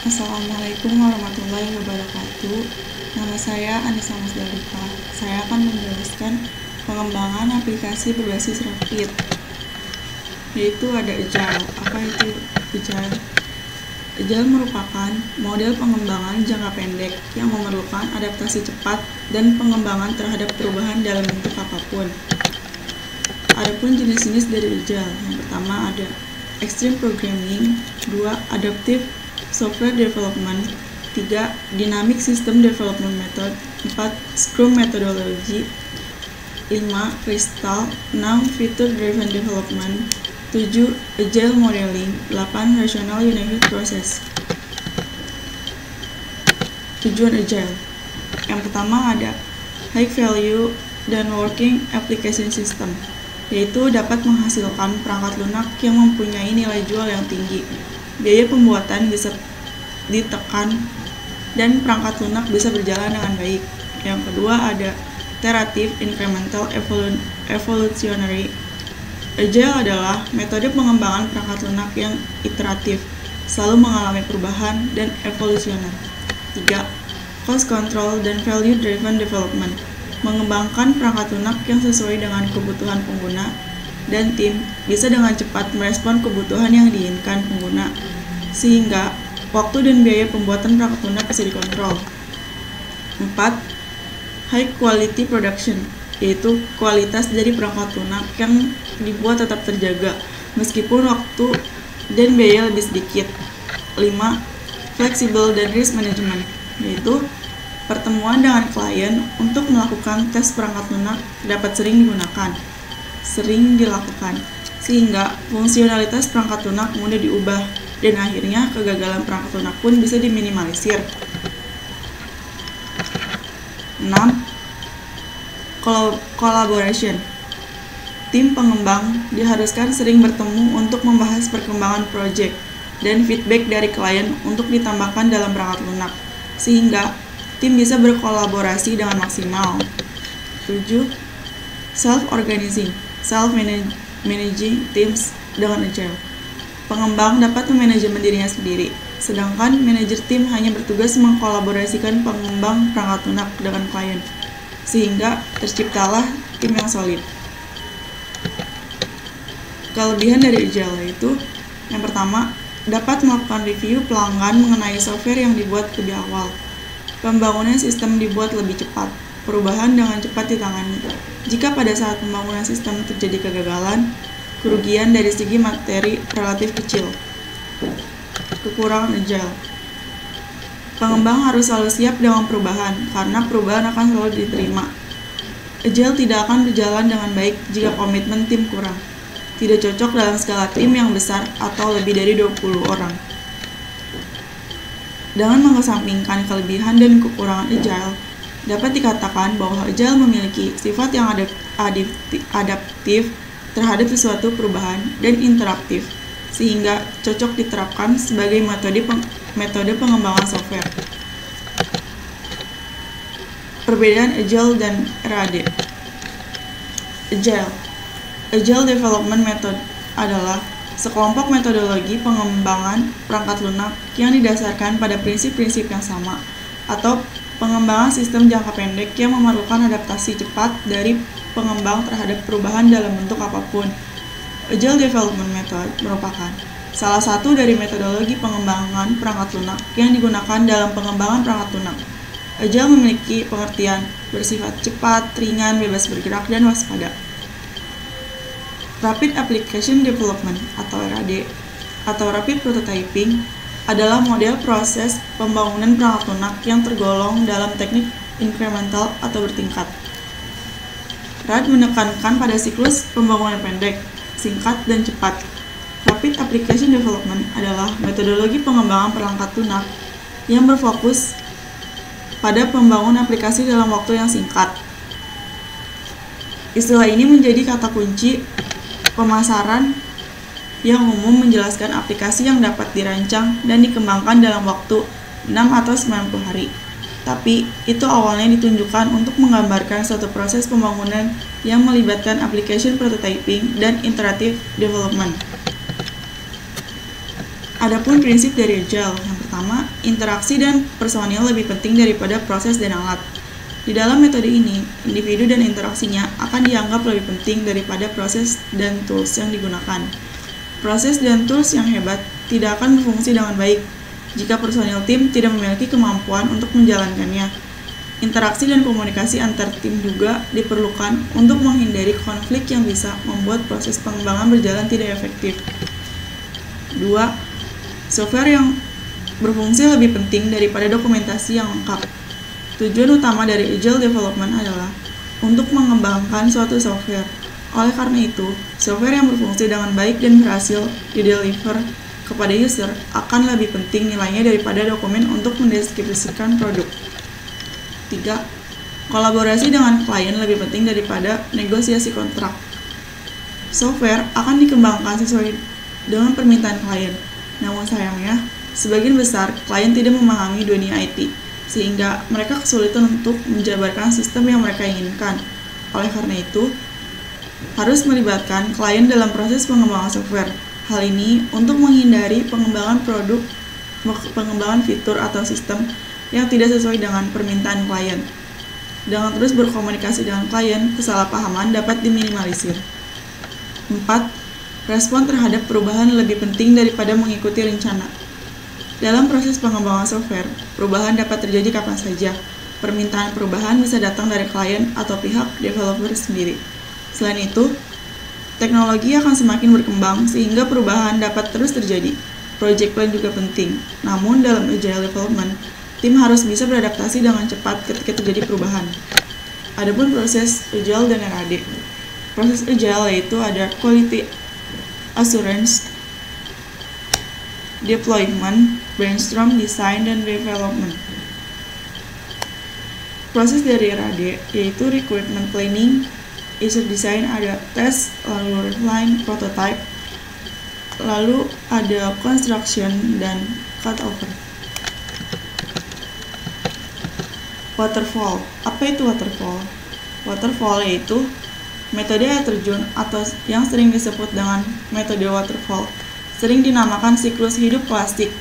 Assalamualaikum warahmatullahi wabarakatuh. Nama saya Anissa Masdalika. Saya akan menjelaskan pengembangan aplikasi berbasis Rapid, yaitu ada Agile. Apa itu Agile? Agile merupakan model pengembangan jangka pendek yang memerlukan adaptasi cepat dan pengembangan terhadap perubahan dalam bentuk apapun. Adapun jenis-jenis dari Agile, yang pertama ada Extreme Programming, 2. Adaptive Software Development, 3. Dynamic System Development Method, 4. Scrum Methodology, 5. Crystal, 6. Feature Driven Development, 7. Agile Modeling, 8. Rational Unified Process. Tujuan Agile yang pertama ada High Value dan Working Application System, yaitu dapat menghasilkan perangkat lunak yang mempunyai nilai jual yang tinggi, biaya pembuatan bisa ditekan, dan perangkat lunak bisa berjalan dengan baik. Yang kedua ada Iterative Incremental Evolutionary. Agile adalah metode pengembangan perangkat lunak yang iteratif, selalu mengalami perubahan dan evolusioner. 3. Cost Control dan Value Driven Development, mengembangkan perangkat lunak yang sesuai dengan kebutuhan pengguna, dan tim bisa dengan cepat merespon kebutuhan yang diinginkan pengguna, sehingga waktu dan biaya pembuatan perangkat lunak bisa dikontrol. 4. High Quality Production, yaitu kualitas dari perangkat lunak yang dibuat tetap terjaga, meskipun waktu dan biaya lebih sedikit. 5. Flexible dan Risk Management, yaitu pertemuan dengan klien untuk melakukan tes perangkat lunak dapat sering dilakukan, sehingga fungsionalitas perangkat lunak mudah diubah, dan akhirnya kegagalan perangkat lunak pun bisa diminimalisir. 6. Collaboration. Tim pengembang diharuskan sering bertemu untuk membahas perkembangan proyek dan feedback dari klien untuk ditambahkan dalam perangkat lunak, sehingga tim bisa berkolaborasi dengan maksimal. 7. Self-organizing, self-managing teams dengan Agile. Pengembang dapat memanajemen dirinya sendiri, sedangkan manajer tim hanya bertugas mengkolaborasikan pengembang perangkat lunak dengan klien, sehingga terciptalah tim yang solid. Kelebihan dari Agile yaitu, yang pertama, dapat melakukan review pelanggan mengenai software yang dibuat lebih awal. Pembangunan sistem dibuat lebih cepat, perubahan dengan cepat ditangani. Jika pada saat pembangunan sistem terjadi kegagalan, kerugian dari segi materi relatif kecil. Kekurangan Agile. Pengembang harus selalu siap dengan perubahan, karena perubahan akan selalu diterima. Agile tidak akan berjalan dengan baik jika komitmen tim kurang. Tidak cocok dalam skala tim yang besar atau lebih dari 20 orang. Dengan mengesampingkan kelebihan dan kekurangan Agile, dapat dikatakan bahwa Agile memiliki sifat yang adaptif terhadap sesuatu perubahan dan interaktif, sehingga cocok diterapkan sebagai metode pengembangan software. Perbedaan Agile dan RAD. Agile Development Method adalah sekelompok metodologi pengembangan perangkat lunak yang didasarkan pada prinsip-prinsip yang sama, atau pengembangan sistem jangka pendek yang memerlukan adaptasi cepat dari pengembang terhadap perubahan dalam bentuk apapun. Agile Development Method merupakan salah satu dari metodologi pengembangan perangkat lunak yang digunakan dalam pengembangan perangkat lunak. Agile memiliki pengertian bersifat cepat, ringan, bebas bergerak, dan waspada. Rapid Application Development atau RAD atau Rapid Prototyping adalah model proses pembangunan perangkat lunak yang tergolong dalam teknik incremental atau bertingkat. RAD menekankan pada siklus pembangunan pendek, singkat, dan cepat. Rapid Application Development adalah metodologi pengembangan perangkat lunak yang berfokus pada pembangunan aplikasi dalam waktu yang singkat. Istilah ini menjadi kata kunci pemasaran yang umum menjelaskan aplikasi yang dapat dirancang dan dikembangkan dalam waktu 6 atau 90 hari. Tapi, itu awalnya ditunjukkan untuk menggambarkan suatu proses pembangunan yang melibatkan application prototyping dan iterative development. Adapun prinsip dari Agile, yang pertama, interaksi dan personil lebih penting daripada proses dan alat. Di dalam metode ini, individu dan interaksinya akan dianggap lebih penting daripada proses dan tools yang digunakan. Proses dan tools yang hebat tidak akan berfungsi dengan baik jika personil tim tidak memiliki kemampuan untuk menjalankannya. Interaksi dan komunikasi antar tim juga diperlukan untuk menghindari konflik yang bisa membuat proses pengembangan berjalan tidak efektif. 2. Software yang berfungsi lebih penting daripada dokumentasi yang lengkap. Tujuan utama dari Agile Development adalah untuk mengembangkan suatu software. Oleh karena itu, software yang berfungsi dengan baik dan berhasil dideliver kepada user akan lebih penting nilainya daripada dokumen untuk mendeskripsikan produk. 3. Kolaborasi dengan klien lebih penting daripada negosiasi kontrak. Software akan dikembangkan sesuai dengan permintaan klien. Namun sayangnya, sebagian besar klien tidak memahami dunia IT, sehingga mereka kesulitan untuk menjabarkan sistem yang mereka inginkan. Oleh karena itu, harus melibatkan klien dalam proses pengembangan software. Hal ini untuk menghindari pengembangan fitur atau sistem yang tidak sesuai dengan permintaan klien. Dengan terus berkomunikasi dengan klien, kesalahpahaman dapat diminimalisir. 4. Respon terhadap perubahan lebih penting daripada mengikuti rencana. Dalam proses pengembangan software, perubahan dapat terjadi kapan saja. Permintaan perubahan bisa datang dari klien atau pihak developer sendiri. Selain itu, teknologi akan semakin berkembang sehingga perubahan dapat terus terjadi. Project plan juga penting. Namun dalam Agile Development, tim harus bisa beradaptasi dengan cepat ketika terjadi perubahan. Adapun proses Agile dan RAD. Proses Agile yaitu ada Quality Assurance, Deployment, Brainstorm, Design, dan Development. Proses dari RAD yaitu Requirement Planning, User Design, ada Test, lalu Refine, Prototype, lalu ada Construction, dan Cutover. Waterfall. Apa itu waterfall? Waterfall yaitu metode air terjun atau yang sering disebut dengan metode waterfall, sering dinamakan siklus hidup plastik,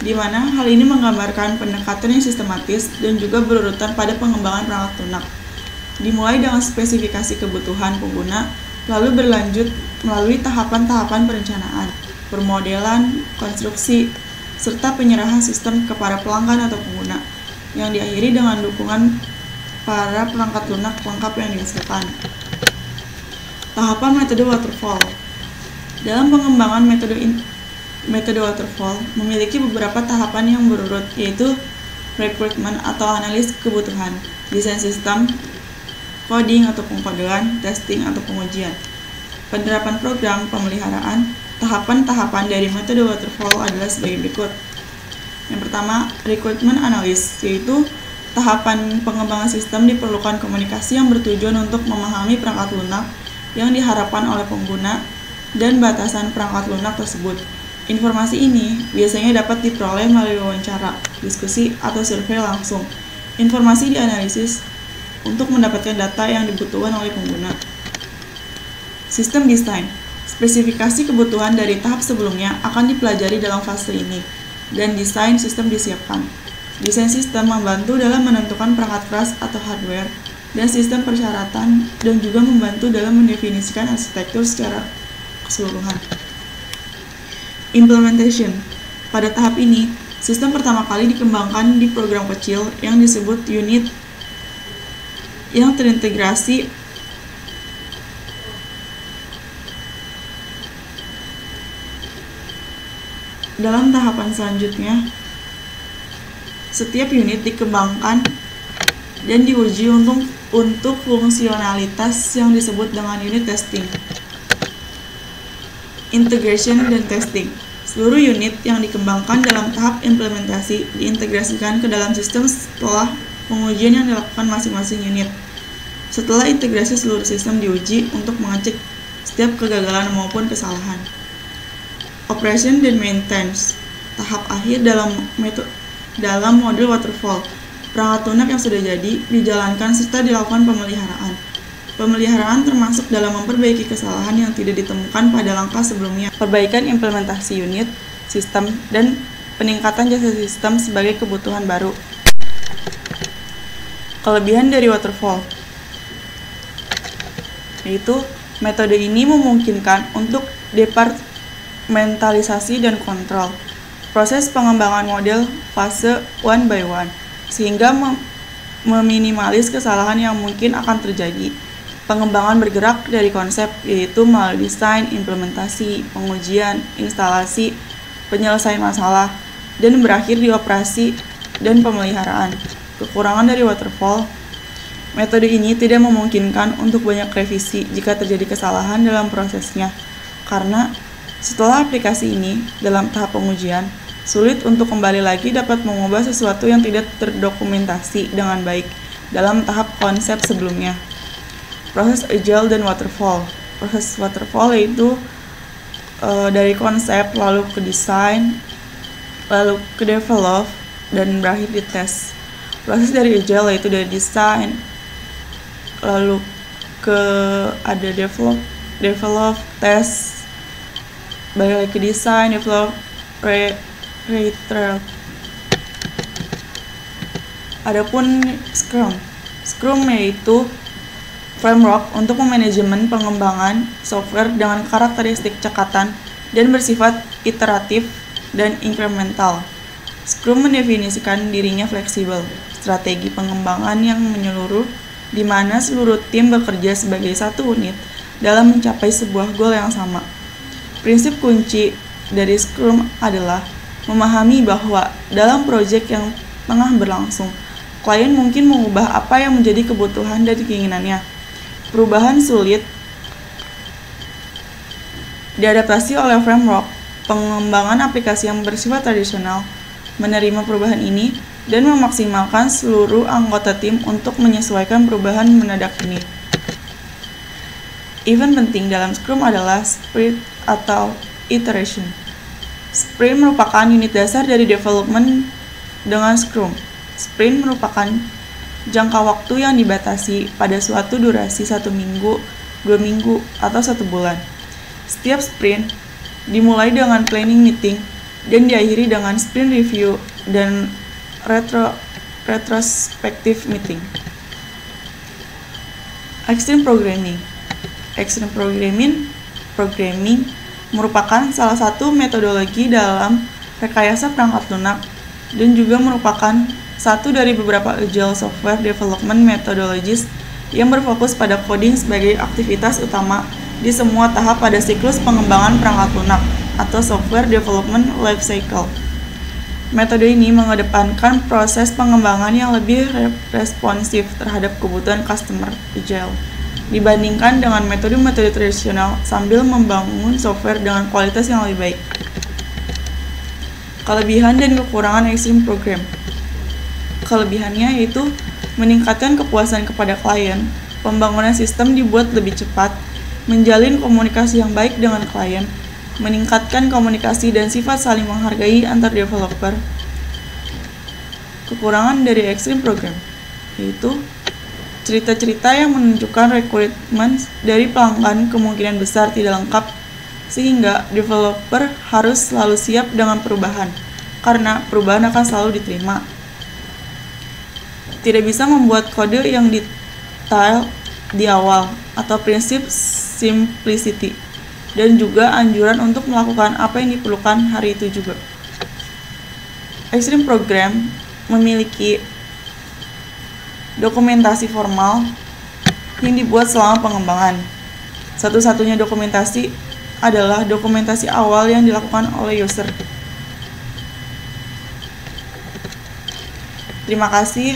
di mana hal ini menggambarkan pendekatan yang sistematis dan juga berurutan pada pengembangan perangkat lunak. Dimulai dengan spesifikasi kebutuhan pengguna, lalu berlanjut melalui tahapan-tahapan perencanaan, permodelan, konstruksi, serta penyerahan sistem kepada pelanggan atau pengguna, yang diakhiri dengan dukungan para perangkat lunak lengkap yang dihasilkan. Tahapan metode waterfall. Dalam pengembangan metode waterfall memiliki beberapa tahapan yang berurut, yaitu requirement atau analis kebutuhan, desain sistem, coding atau pengkodean, testing atau pengujian, penerapan program, pemeliharaan. Tahapan-tahapan dari metode waterfall adalah sebagai berikut. Yang pertama, requirement analysis, yaitu tahapan pengembangan sistem diperlukan komunikasi yang bertujuan untuk memahami perangkat lunak yang diharapkan oleh pengguna dan batasan perangkat lunak tersebut. Informasi ini biasanya dapat diperoleh melalui wawancara, diskusi, atau survei langsung. Informasi dianalisis untuk mendapatkan data yang dibutuhkan oleh pengguna. Sistem design. Spesifikasi kebutuhan dari tahap sebelumnya akan dipelajari dalam fase ini, dan desain sistem disiapkan. Desain sistem membantu dalam menentukan perangkat keras atau hardware dan sistem persyaratan, dan juga membantu dalam mendefinisikan arsitektur secara keseluruhan. Implementation. Pada tahap ini, sistem pertama kali dikembangkan di program kecil yang disebut unit yang terintegrasi dalam tahapan selanjutnya. Setiap unit dikembangkan dan diuji untuk fungsionalitas yang disebut dengan unit testing, integration, dan testing. Seluruh unit yang dikembangkan dalam tahap implementasi diintegrasikan ke dalam sistem setelah pengujian yang dilakukan masing-masing unit. Setelah integrasi, seluruh sistem diuji untuk mengecek setiap kegagalan maupun kesalahan. Operation dan maintenance. Tahap akhir dalam model waterfall. Perangkat lunak yang sudah jadi dijalankan serta dilakukan pemeliharaan. Pemeliharaan termasuk dalam memperbaiki kesalahan yang tidak ditemukan pada langkah sebelumnya. Perbaikan implementasi unit sistem dan peningkatan jasa sistem sebagai kebutuhan baru. Kelebihan dari waterfall yaitu metode ini memungkinkan untuk departementalisasi dan kontrol proses pengembangan model fase one by one, sehingga meminimalis kesalahan yang mungkin akan terjadi. Pengembangan bergerak dari konsep, yaitu melalui desain, implementasi, pengujian, instalasi, penyelesaian masalah, dan berakhir di operasi dan pemeliharaan. Kekurangan dari waterfall, metode ini tidak memungkinkan untuk banyak revisi jika terjadi kesalahan dalam prosesnya, karena setelah aplikasi ini dalam tahap pengujian, sulit untuk kembali lagi dapat mengubah sesuatu yang tidak terdokumentasi dengan baik dalam tahap konsep sebelumnya. Proses agile dan waterfall. Proses waterfall yaitu dari konsep lalu ke desain, lalu ke develop, dan berakhir di tes. Proses dari agile yaitu dari desain, lalu ke ada develop, tes, balik lagi ke desain, develop, reiterate. Adapun Scrum yaitu framework untuk manajemen pengembangan software dengan karakteristik cekatan dan bersifat iteratif dan incremental. Scrum mendefinisikan dirinya fleksibel, strategi pengembangan yang menyeluruh di mana seluruh tim bekerja sebagai satu unit dalam mencapai sebuah goal yang sama. Prinsip kunci dari Scrum adalah memahami bahwa dalam proyek yang tengah berlangsung, klien mungkin mengubah apa yang menjadi kebutuhan dan keinginannya. Perubahan sulit diadaptasi oleh framework pengembangan aplikasi yang bersifat tradisional, menerima perubahan ini dan memaksimalkan seluruh anggota tim untuk menyesuaikan perubahan mendadak ini. Event penting dalam Scrum adalah sprint atau iteration. Sprint merupakan unit dasar dari development dengan Scrum. Sprint merupakan jangka waktu yang dibatasi pada suatu durasi 1 minggu, 2 minggu, atau 1 bulan. Setiap sprint dimulai dengan planning meeting dan diakhiri dengan sprint review dan retrospective meeting. Extreme Programming. Extreme Programming merupakan salah satu metodologi dalam rekayasa perangkat lunak dan juga merupakan satu dari beberapa agile software development methodologies yang berfokus pada coding sebagai aktivitas utama di semua tahap pada siklus pengembangan perangkat lunak atau software development life cycle. Metode ini mengedepankan proses pengembangan yang lebih responsif terhadap kebutuhan customer agile dibandingkan dengan metode-metode tradisional sambil membangun software dengan kualitas yang lebih baik. Kelebihan dan kekurangan Extreme Program. Kelebihannya yaitu meningkatkan kepuasan kepada klien, pembangunan sistem dibuat lebih cepat, menjalin komunikasi yang baik dengan klien, meningkatkan komunikasi dan sifat saling menghargai antar developer. Kekurangan dari Extreme Program yaitu cerita-cerita yang menunjukkan requirement dari pelanggan kemungkinan besar tidak lengkap, sehingga developer harus selalu siap dengan perubahan, karena perubahan akan selalu diterima. Tidak bisa membuat kode yang detail di awal, atau prinsip simplicity, dan juga anjuran untuk melakukan apa yang diperlukan hari itu juga. Extreme Program memiliki dokumentasi formal yang dibuat selama pengembangan. Satu-satunya dokumentasi adalah dokumentasi awal yang dilakukan oleh user. Terima kasih.